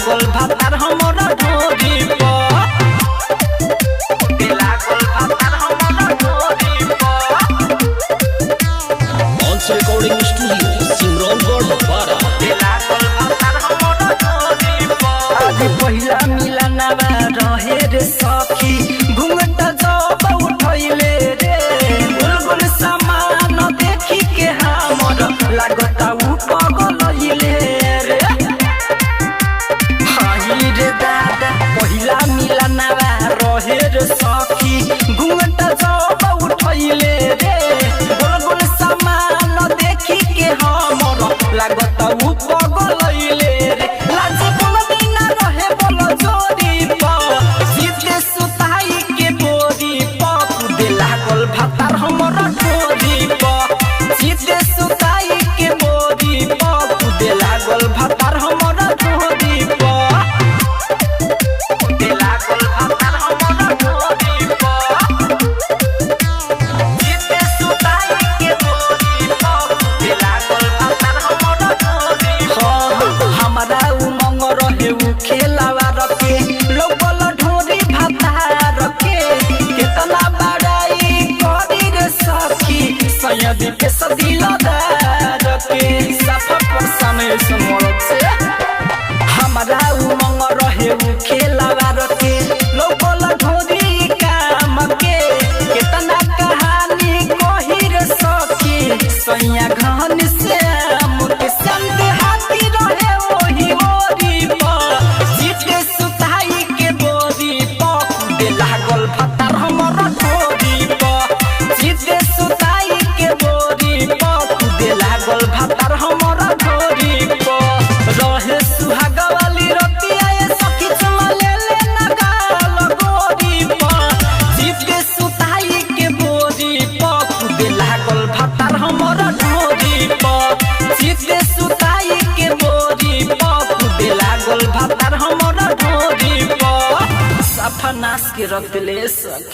लागल भातार हमरा ढोरी पर लागल भातार हमरा ढोरी पर ऑन्स रिकॉर्डिंग स्टूडियो सिमरौनगढ़ द्वारा लागल भातार हमरा ढोरी पर आज पहिला मिलनवा रहे रे सखी घुंघट जब उठैले रे गुलगुल सामान देखी के हमर लागता उ पगलैले रे हाही रे दादा पहिला मिलनवा रहे रे सखी घुंघट जब उठैले रे गुलगुल सामान देखी के हमर लागता उ पगलैले रे लाज बोल बिना रहे बोल जोरी पर सीधे सुताई के बोरी पर दे लागल भातार हमरा ढोरी पर सीधे सुताई के बोरी पर दे लागल भातार हमरा ढोरी पर दे लागल भातार हमरा ढोरी पर सीधे सुताई के बोरी पर दे लागल भातार हमरा ढोरी पर हमरा उमंग रहे उ खेलावा रखे लोगल ढोरी भातार के केतना बड़ाई करी रे सखी सयदी के सदिलदार के सफा परसान समरत से हमरा उमंग रहे उ खेलावा रखे लोगल ढोरी काम के केतना कहानी कही रे सखी सैया घन से मुके संग हाथी रहे ओही ओरी पर सीधे सुताई के बोरी पर दे लागल भातार हमरा ढोरी पर सीधे सुताई के बोरी पर दे लागल भातार हमरा ढोरी पर रहे सुहाग वाली रतिया ए सखी चला ले ले ना गाल गोरी पर सीधे सुताई के बोरी पर दे लागल भातार हमरा ढोरी पर सीधे सुताई के बोरी पर दे लागल भातार हमरा ढोरी पर सफा नाश के रख ले सखी।